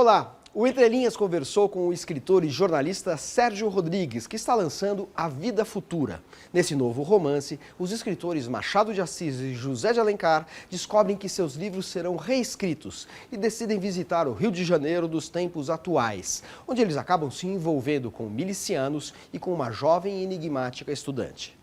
Olá! O Entre Linhas conversou com o escritor e jornalista Sérgio Rodrigues, que está lançando A Vida Futura. Nesse novo romance, os escritores Machado de Assis e José de Alencar descobrem que seus livros serão reescritos e decidem visitar o Rio de Janeiro dos tempos atuais, onde eles acabam se envolvendo com milicianos e com uma jovem e enigmática estudante.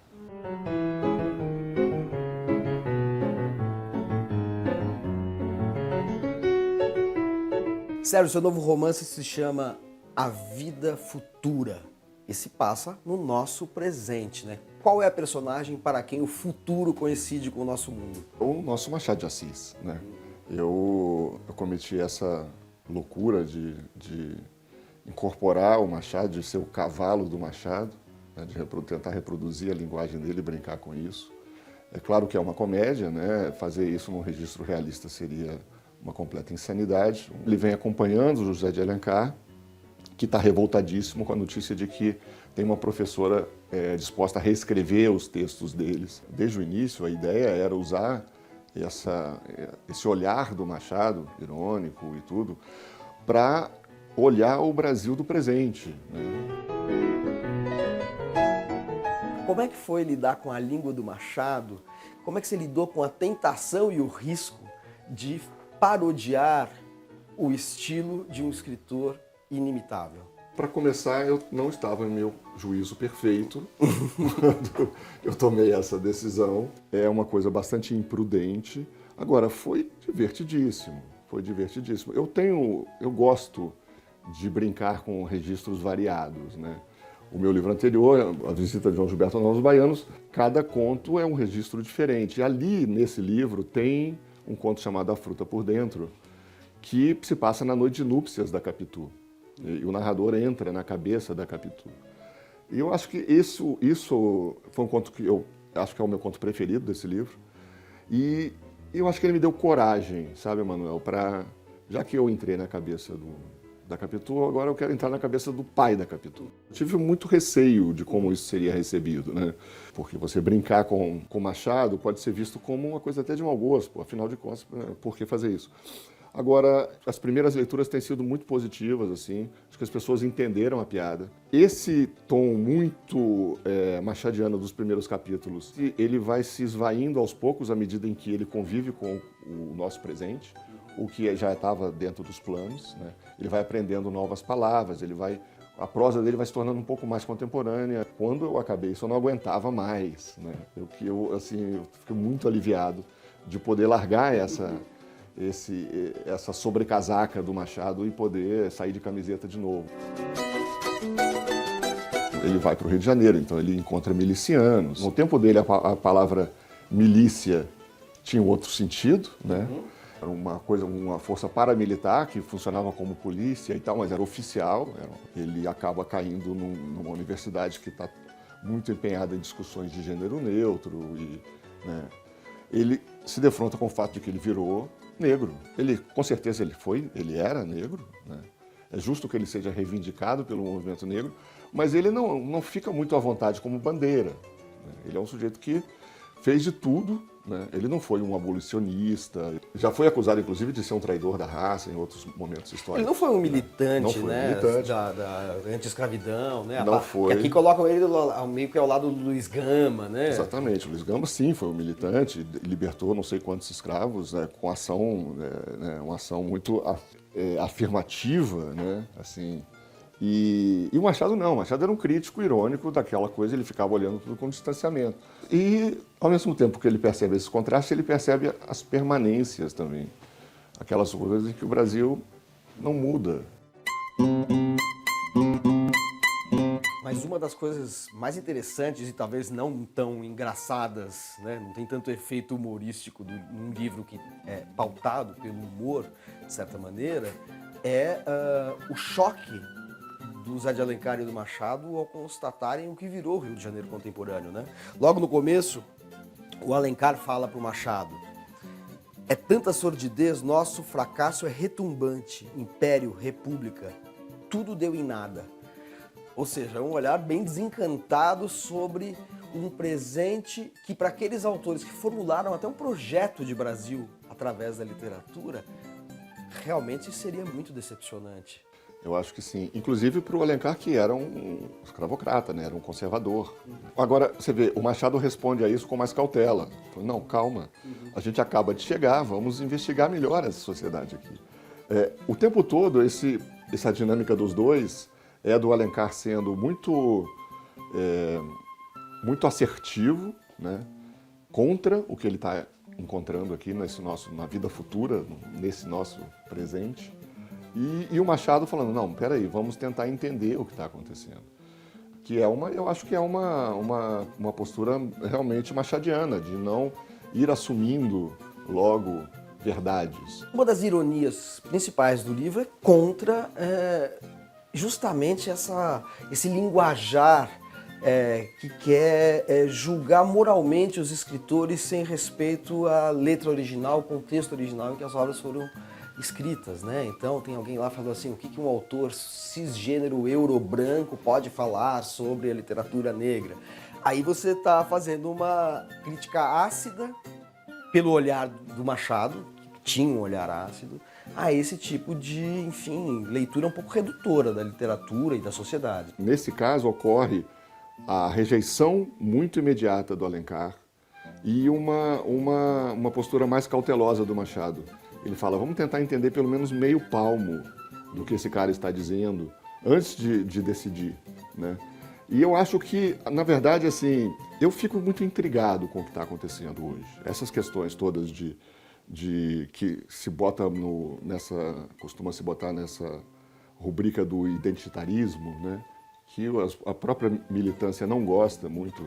Sérgio, seu novo romance se chama A Vida Futura e se passa no nosso presente, né? Qual é a personagem para quem o futuro coincide com o nosso mundo? O nosso Machado de Assis, né? Eu cometi essa loucura de incorporar o Machado, de ser o cavalo do Machado, né? De tentar reproduzir a linguagem dele e brincar com isso. É claro que é uma comédia, né? Fazer isso num registro realista seria uma completa insanidade. Ele vem acompanhando o José de Alencar, que está revoltadíssimo com a notícia de que tem uma professora disposta a reescrever os textos deles. Desde o início, a ideia era usar esse olhar do Machado, irônico e tudo, para olhar o Brasil do presente, né? Como é que foi lidar com a língua do Machado? Como é que você lidou com a tentação e o risco de parodiar o estilo de um escritor inimitável? Para começar, eu não estava em meu juízo perfeito quando eu tomei essa decisão. É uma coisa bastante imprudente. Agora, foi divertidíssimo, foi divertidíssimo. Eu gosto de brincar com registros variados, né? O meu livro anterior, A Visita de João Gilberto aos Novos Baianos, cada conto é um registro diferente. E ali, nesse livro, tem um conto chamado A Fruta por Dentro, que se passa na noite de núpcias da Capitu. E o narrador entra na cabeça da Capitu. E eu acho que isso foi um conto que eu acho que é o meu conto preferido desse livro. E eu acho que ele me deu coragem, sabe, Emanuel, já que eu entrei na cabeça da Capitu, agora eu quero entrar na cabeça do pai da Capitu. Eu tive muito receio de como isso seria recebido, né? Porque você brincar com Machado pode ser visto como uma coisa até de mau gosto, afinal de contas, por que fazer isso? Agora, as primeiras leituras têm sido muito positivas, assim, acho que as pessoas entenderam a piada. Esse tom muito machadiano dos primeiros capítulos, ele vai se esvaindo aos poucos à medida em que ele convive com o nosso presente, o que já estava dentro dos planos, né? Ele vai aprendendo novas palavras, a prosa dele vai se tornando um pouco mais contemporânea. Quando eu acabei isso, eu não aguentava mais, né? Eu fiquei muito aliviado de poder largar essa sobrecasaca do Machado e poder sair de camiseta de novo. Ele vai para o Rio de Janeiro, então ele encontra milicianos. No tempo dele, a palavra milícia tinha um outro sentido, né? Era uma força paramilitar que funcionava como polícia e tal, mas era oficial. Ele acaba caindo numa universidade que está muito empenhada em discussões de gênero neutro. Né? Ele se defronta com o fato de que ele virou negro. Com certeza ele era negro, né? É justo que ele seja reivindicado pelo movimento negro, mas ele não fica muito à vontade como bandeira, né? Ele é um sujeito que fez de tudo, né? Ele não foi um abolicionista, já foi acusado inclusive de ser um traidor da raça em outros momentos históricos. Ele não foi um militante, não foi né? Militante. Da anti-escravidão, né? Não foi. Que aqui colocam ele meio que ao lado do Luiz Gama, né? Exatamente. O Luiz Gama, sim, foi um militante, libertou não sei quantos escravos, né, com uma ação muito afirmativa, né? Assim, e o Machado não. O Machado era um crítico irônico daquela coisa, ele ficava olhando tudo com distanciamento. E, ao mesmo tempo que ele percebe esse contraste, ele percebe as permanências também. Aquelas coisas em que o Brasil não muda. Mas uma das coisas mais interessantes e talvez não tão engraçadas, né? Não tem tanto efeito humorístico num livro que é pautado pelo humor, de certa maneira, é o choque do Zé de Alencar e do Machado ao constatarem o que virou o Rio de Janeiro contemporâneo, né? Logo no começo, o Alencar fala para o Machado: é tanta sordidez, nosso fracasso é retumbante, império, república, tudo deu em nada. Ou seja, é um olhar bem desencantado sobre um presente que, para aqueles autores que formularam até um projeto de Brasil através da literatura, realmente seria muito decepcionante. Eu acho que sim. Inclusive para o Alencar, que era um escravocrata, né? Era um conservador. Agora, você vê, o Machado responde a isso com mais cautela. Fala, não, calma, a gente acaba de chegar, vamos investigar melhor essa sociedade aqui. O tempo todo, essa dinâmica dos dois é do Alencar sendo muito assertivo, né? Contra o que ele está encontrando aqui na vida futura, nesse nosso presente. E o Machado falando, não, peraí, vamos tentar entender o que está acontecendo. Que eu acho que é uma postura realmente machadiana, de não ir assumindo logo verdades. Uma das ironias principais do livro é contra justamente esse linguajar que quer julgar moralmente os escritores sem respeito à letra original, ao contexto original em que as obras foram escritas, né? Então tem alguém lá falando assim, o que um autor cisgênero euro-branco pode falar sobre a literatura negra? Aí você está fazendo uma crítica ácida pelo olhar do Machado, que tinha um olhar ácido, a esse tipo de, enfim, leitura um pouco redutora da literatura e da sociedade. Nesse caso ocorre a rejeição muito imediata do Alencar e uma postura mais cautelosa do Machado. Ele fala, vamos tentar entender pelo menos meio palmo do que esse cara está dizendo antes de decidir, né? E eu acho que, na verdade, assim, eu fico muito intrigado com o que está acontecendo hoje. Essas questões todas de que se bota costuma se botar nessa rubrica do identitarismo, né? Que a própria militância não gosta muito,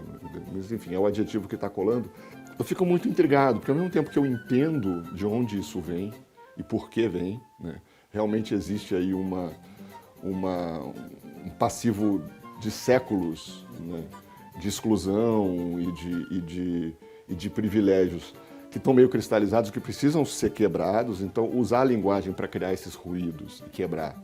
mas enfim, é o adjetivo que está colando. Eu fico muito intrigado, porque ao mesmo tempo que eu entendo de onde isso vem e por que vem, né, realmente existe aí um passivo de séculos, né, de exclusão e de privilégios que estão meio cristalizados, que precisam ser quebrados. Então, usar a linguagem para criar esses ruídos e quebrar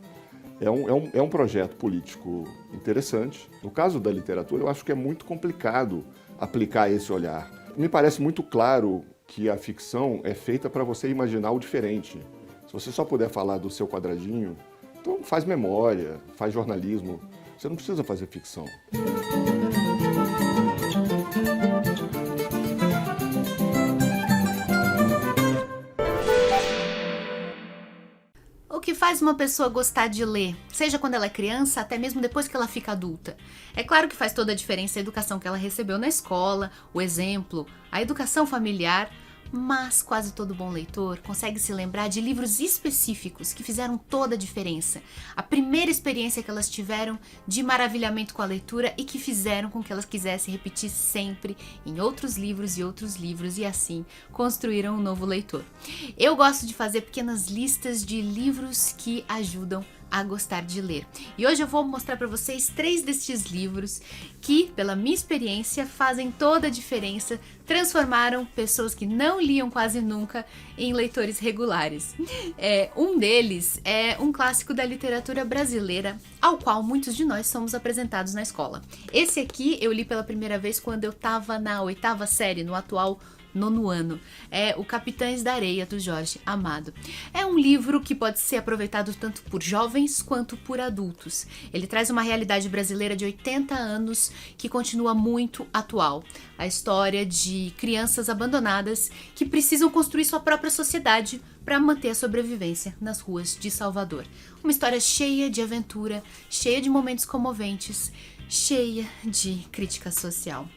é um projeto político interessante. No caso da literatura, eu acho que é muito complicado aplicar esse olhar. Me parece muito claro que a ficção é feita para você imaginar o diferente. Se você só puder falar do seu quadradinho, então faz memória, faz jornalismo. Você não precisa fazer ficção. O que faz uma pessoa gostar de ler, seja quando ela é criança, até mesmo depois que ela fica adulta? É claro que faz toda a diferença a educação que ela recebeu na escola, o exemplo, a educação familiar, mas quase todo bom leitor consegue se lembrar de livros específicos que fizeram toda a diferença. A primeira experiência que elas tiveram de maravilhamento com a leitura e que fizeram com que elas quisessem repetir sempre em outros livros e assim construíram um novo leitor. Eu gosto de fazer pequenas listas de livros que ajudam a gostar de ler. E hoje eu vou mostrar para vocês 3 destes livros que, pela minha experiência, fazem toda a diferença, transformaram pessoas que não liam quase nunca em leitores regulares. Um deles é um clássico da literatura brasileira, ao qual muitos de nós somos apresentados na escola. Esse aqui eu li pela primeira vez quando eu estava na 8ª série, no atual 9º ano. É O Capitães da Areia, do Jorge Amado. É um livro que pode ser aproveitado tanto por jovens quanto por adultos. Ele traz uma realidade brasileira de 80 anos que continua muito atual. A história de crianças abandonadas que precisam construir sua própria sociedade para manter a sobrevivência nas ruas de Salvador. Uma história cheia de aventura, cheia de momentos comoventes, cheia de crítica social.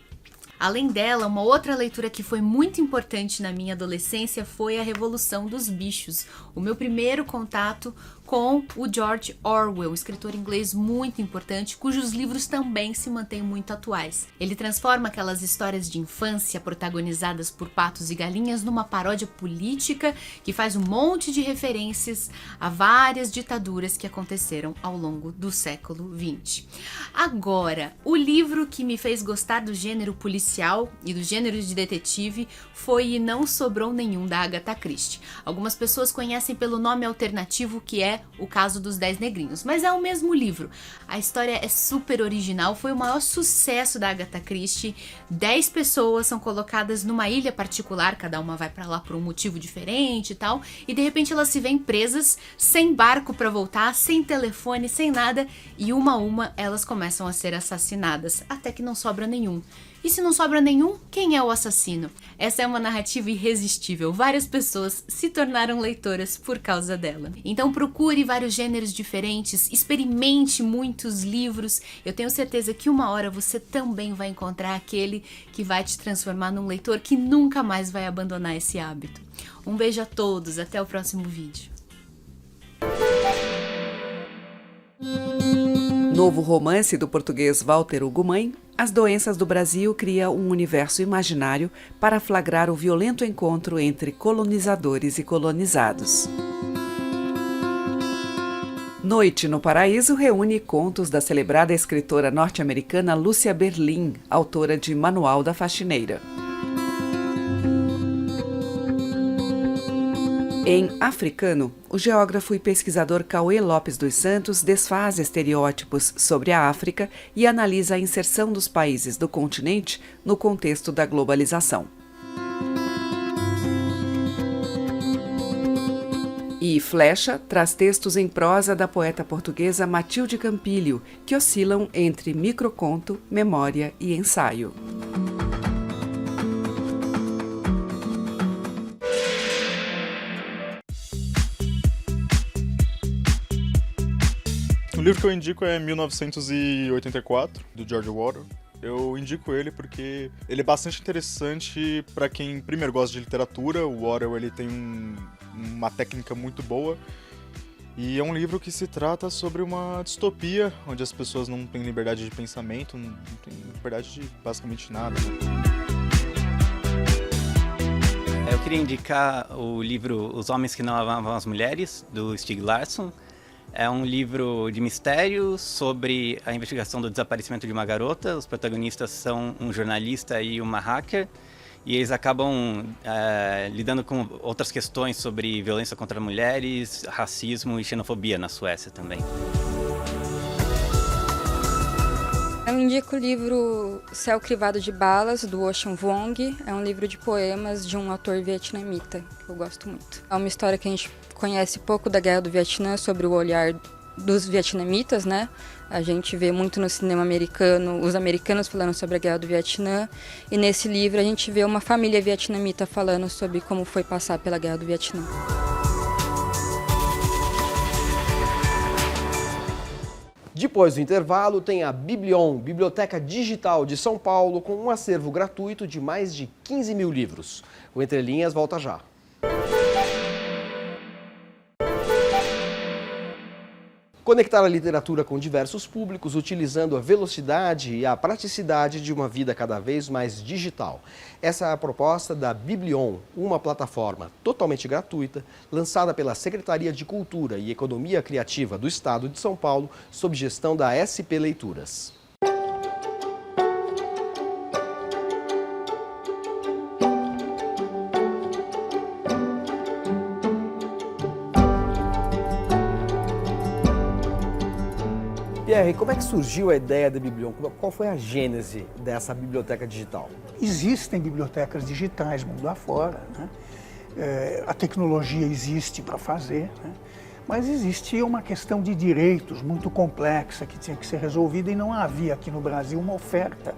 Além dela, uma outra leitura que foi muito importante na minha adolescência foi A Revolução dos Bichos, o meu primeiro contato com o George Orwell, um escritor inglês muito importante, cujos livros também se mantêm muito atuais. Ele transforma aquelas histórias de infância protagonizadas por patos e galinhas numa paródia política que faz um monte de referências a várias ditaduras que aconteceram ao longo do século XX. Agora, o livro que me fez gostar do gênero policial e do gênero de detetive foi E Não Sobrou Nenhum, da Agatha Christie. Algumas pessoas conhecem pelo nome alternativo que é é O Caso dos 10 Negrinhos, mas é o mesmo livro. A história é super original, foi o maior sucesso da Agatha Christie. 10 pessoas são colocadas numa ilha particular, cada uma vai pra lá por um motivo diferente e tal, e de repente elas se veem presas, sem barco pra voltar, sem telefone, sem nada, e uma a uma elas começam a ser assassinadas, até que não sobra nenhum. E se não sobra nenhum, quem é o assassino? Essa é uma narrativa irresistível. Várias pessoas se tornaram leitoras por causa dela. Então procure vários gêneros diferentes, experimente muitos livros. Eu tenho certeza que uma hora você também vai encontrar aquele que vai te transformar num leitor que nunca mais vai abandonar esse hábito. Um beijo a todos, até o próximo vídeo. Novo romance do português Walter Ugumãe, As Doenças do Brasil cria um universo imaginário para flagrar o violento encontro entre colonizadores e colonizados. Noite no Paraíso reúne contos da celebrada escritora norte-americana Lúcia Berlin, autora de Manual da Faxineira. Em Africano, o geógrafo e pesquisador Cauê Lopes dos Santos desfaz estereótipos sobre a África e analisa a inserção dos países do continente no contexto da globalização. E Flecha traz textos em prosa da poeta portuguesa Matilde Campilho, que oscilam entre microconto, memória e ensaio. O livro que eu indico é 1984, do George Orwell. Eu indico ele porque ele é bastante interessante para quem primeiro gosta de literatura. O Orwell ele tem uma técnica muito boa e é um livro que se trata sobre uma distopia onde as pessoas não têm liberdade de pensamento, não têm liberdade de basicamente nada. Eu queria indicar o livro Os Homens que Não Amavam as Mulheres, do Stieg Larsson. É um livro de mistério sobre a investigação do desaparecimento de uma garota. Os protagonistas são um jornalista e uma hacker. E eles acabam lidando com outras questões sobre violência contra mulheres, racismo e xenofobia na Suécia também. Eu indico o livro Céu Crivado de Balas, do Ocean Vuong. É um livro de poemas de um autor vietnamita, que eu gosto muito. É uma história que a gente conhece pouco da Guerra do Vietnã, sobre o olhar dos vietnamitas, né? A gente vê muito no cinema americano, os americanos falando sobre a Guerra do Vietnã, e nesse livro a gente vê uma família vietnamita falando sobre como foi passar pela Guerra do Vietnã. Depois do intervalo, tem a Biblion, Biblioteca Digital de São Paulo, com um acervo gratuito de mais de 15 mil livros. O Entre Linhas volta já. Conectar a literatura com diversos públicos, utilizando a velocidade e a praticidade de uma vida cada vez mais digital. Essa é a proposta da Biblion, uma plataforma totalmente gratuita, lançada pela Secretaria de Cultura e Economia Criativa do Estado de São Paulo, sob gestão da SP Leituras. Pierre, como é que surgiu a ideia da Biblion? Qual foi a gênese dessa biblioteca digital? Existem bibliotecas digitais mundo afora, né? A tecnologia existe para fazer, né? Mas existia uma questão de direitos muito complexa que tinha que ser resolvida e não havia aqui no Brasil uma oferta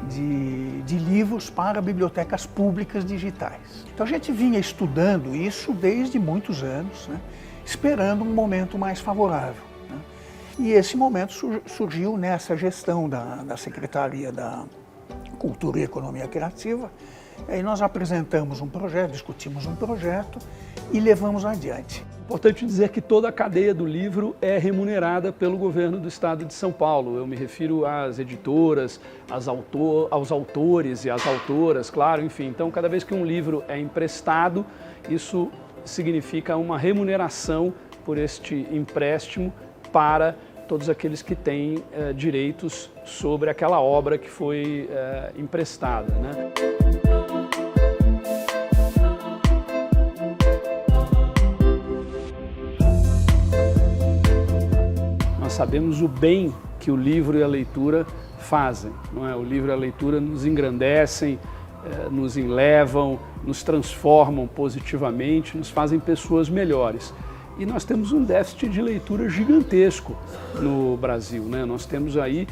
de livros para bibliotecas públicas digitais. Então a gente vinha estudando isso desde muitos anos, né? Esperando um momento mais favorável. E esse momento surgiu nessa gestão da Secretaria da Cultura e Economia Criativa. Aí nós apresentamos um projeto, discutimos um projeto e levamos adiante. Importante dizer que toda a cadeia do livro é remunerada pelo governo do estado de São Paulo. Eu me refiro às editoras, aos autores e às autoras, claro, enfim. Então, cada vez que um livro é emprestado, isso significa uma remuneração por este empréstimo para todos aqueles que têm direitos sobre aquela obra que foi emprestada, né? sabemos o bem que o livro e a leitura fazem, não é? O livro e a leitura nos engrandecem, nos elevam, nos transformam positivamente, nos fazem pessoas melhores. E nós temos um déficit de leitura gigantesco no Brasil, né? Nós temos aí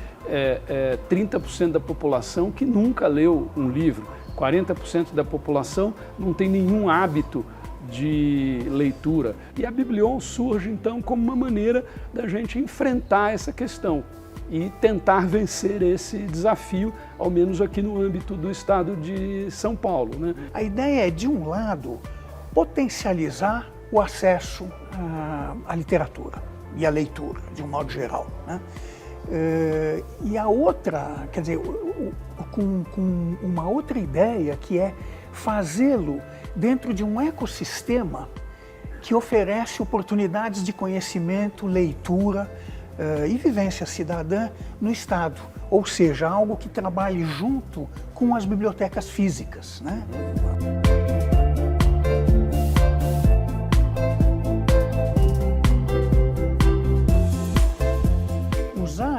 30% da população que nunca leu um livro, 40% da população não tem nenhum hábito de leitura. E a Biblion surge então como uma maneira da gente enfrentar essa questão e tentar vencer esse desafio, ao menos aqui no âmbito do estado de São Paulo, né? A ideia é, de um lado, potencializar o acesso à literatura e à leitura, de um modo geral, né? E a outra, quer dizer, com uma outra ideia, que é fazê-lo dentro de um ecossistema que oferece oportunidades de conhecimento, leitura e vivência cidadã no Estado, ou seja, algo que trabalhe junto com as bibliotecas físicas, né?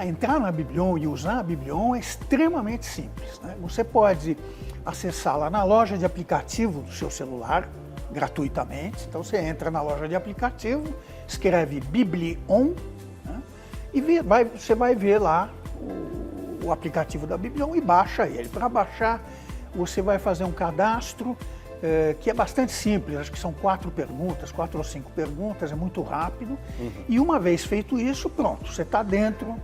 Entrar na Biblion e usar a Biblion é extremamente simples, né? Você pode acessá-la na loja de aplicativo do seu celular, gratuitamente. Então você entra na loja de aplicativo, escreve Biblion, né? E você vai ver lá o aplicativo da Biblion e baixa ele. Para baixar, você vai fazer um cadastro que é bastante simples, acho que são 4 ou 5 perguntas, é muito rápido. E uma vez feito isso, pronto, você está dentro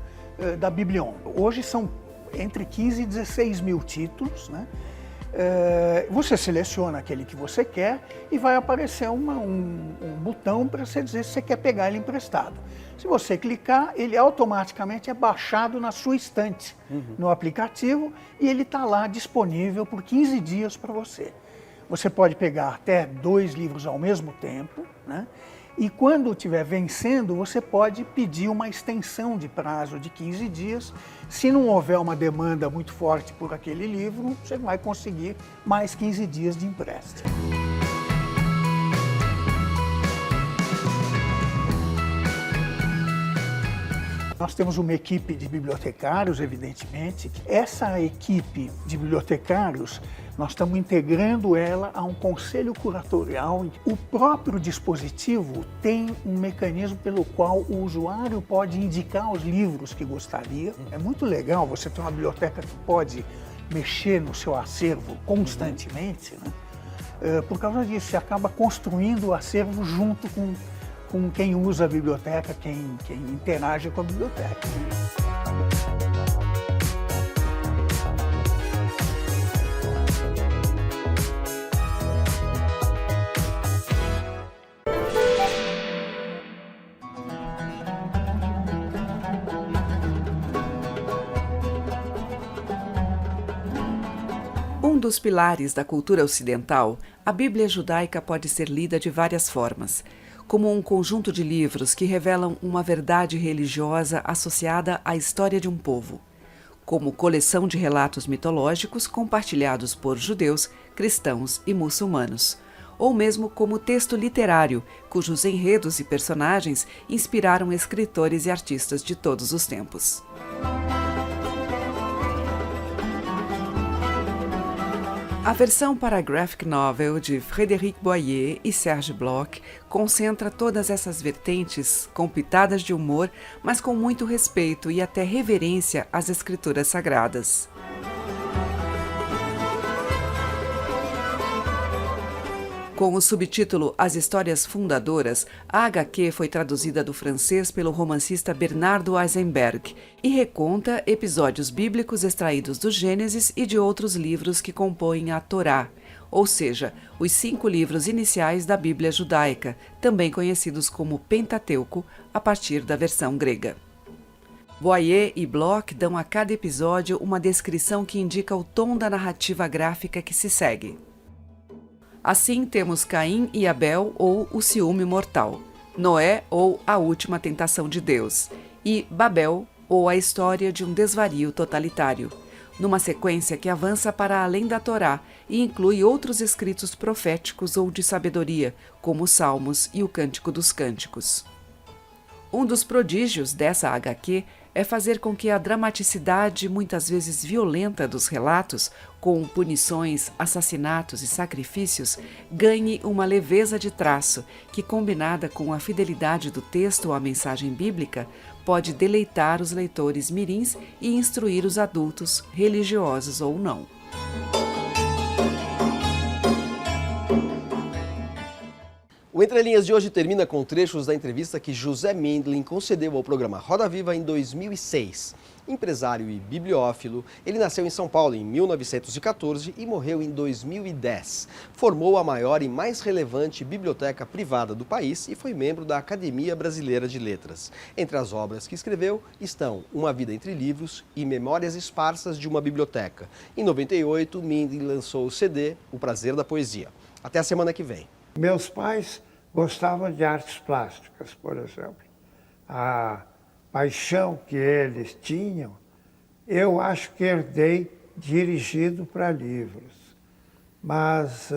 da Biblion. Hoje são entre 15 e 16 mil títulos, né? Você seleciona aquele que você quer e vai aparecer um botão para você dizer se você quer pegar ele emprestado. Se você clicar, ele automaticamente é baixado na sua estante, no aplicativo, e ele está lá disponível por 15 dias para você. Você pode pegar até 2 livros ao mesmo tempo, né? E quando estiver vencendo, você pode pedir uma extensão de prazo de 15 dias. Se não houver uma demanda muito forte por aquele livro, você vai conseguir mais 15 dias de empréstimo. Nós temos uma equipe de bibliotecários, evidentemente. Essa equipe de bibliotecários, nós estamos integrando ela a um conselho curatorial. O próprio dispositivo tem um mecanismo pelo qual o usuário pode indicar os livros que gostaria. É muito legal você ter uma biblioteca que pode mexer no seu acervo constantemente, né? Por causa disso, você acaba construindo o acervo junto com quem usa a biblioteca, quem interage com a biblioteca. Um dos pilares da cultura ocidental, a Bíblia judaica pode ser lida de várias formas, como um conjunto de livros que revelam uma verdade religiosa associada à história de um povo, como coleção de relatos mitológicos compartilhados por judeus, cristãos e muçulmanos, ou mesmo como texto literário, cujos enredos e personagens inspiraram escritores e artistas de todos os tempos. A versão para graphic novel de Frédéric Boyer e Serge Bloch concentra todas essas vertentes com pitadas de humor, mas com muito respeito e até reverência às escrituras sagradas. Com o subtítulo As Histórias Fundadoras, a HQ foi traduzida do francês pelo romancista Bernardo Eisenberg e reconta episódios bíblicos extraídos do Gênesis e de outros livros que compõem a Torá, ou seja, os 5 livros iniciais da Bíblia judaica, também conhecidos como Pentateuco, a partir da versão grega. Boyer e Bloch dão a cada episódio uma descrição que indica o tom da narrativa gráfica que se segue. Assim, temos Caim e Abel, ou o ciúme mortal, Noé, ou a última tentação de Deus, e Babel, ou a história de um desvario totalitário, numa sequência que avança para além da Torá e inclui outros escritos proféticos ou de sabedoria, como os Salmos e o Cântico dos Cânticos. Um dos prodígios dessa HQ é fazer com que a dramaticidade, muitas vezes violenta, dos relatos, com punições, assassinatos e sacrifícios, ganhe uma leveza de traço que, combinada com a fidelidade do texto à mensagem bíblica, pode deleitar os leitores mirins e instruir os adultos, religiosos ou não. O Entre Linhas de hoje termina com trechos da entrevista que José Mendlin concedeu ao programa Roda Viva em 2006. Empresário e bibliófilo, ele nasceu em São Paulo em 1914 e morreu em 2010. Formou a maior e mais relevante biblioteca privada do país e foi membro da Academia Brasileira de Letras. Entre as obras que escreveu estão Uma Vida Entre Livros e Memórias Esparsas de uma Biblioteca. Em 98, Mendlin lançou o CD O Prazer da Poesia. Até a semana que vem. Meus pais gostavam de artes plásticas, por exemplo. A paixão que eles tinham, eu acho que herdei dirigido para livros. Mas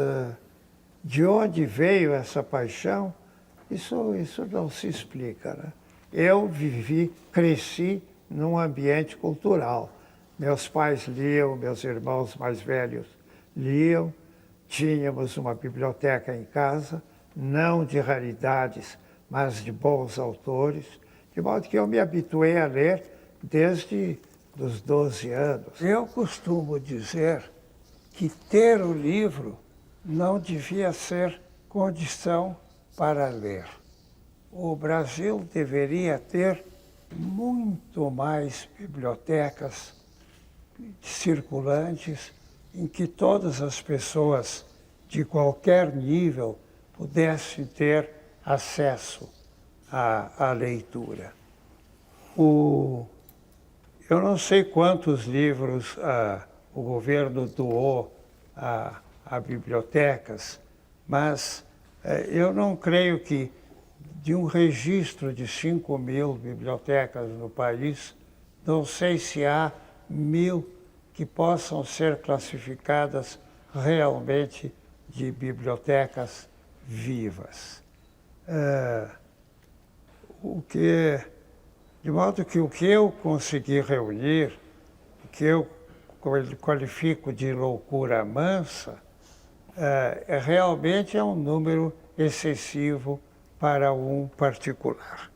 de onde veio essa paixão, isso não se explica, né? Eu cresci num ambiente cultural. Meus pais liam, meus irmãos mais velhos liam, tínhamos uma biblioteca em casa, não de raridades, mas de bons autores, de modo que eu me habituei a ler desde os 12 anos. Eu costumo dizer que ter o livro não devia ser condição para ler. O Brasil deveria ter muito mais bibliotecas circulantes em que todas as pessoas de qualquer nível pudessem ter acesso à leitura. Eu não sei quantos livros o governo doou a bibliotecas, mas eu não creio que de um registro de 5.000 bibliotecas no país, não sei se há 1.000 que possam ser classificadas realmente de bibliotecas vivas. De modo que o que eu consegui reunir, o que eu qualifico de loucura mansa, realmente é um número excessivo para um particular.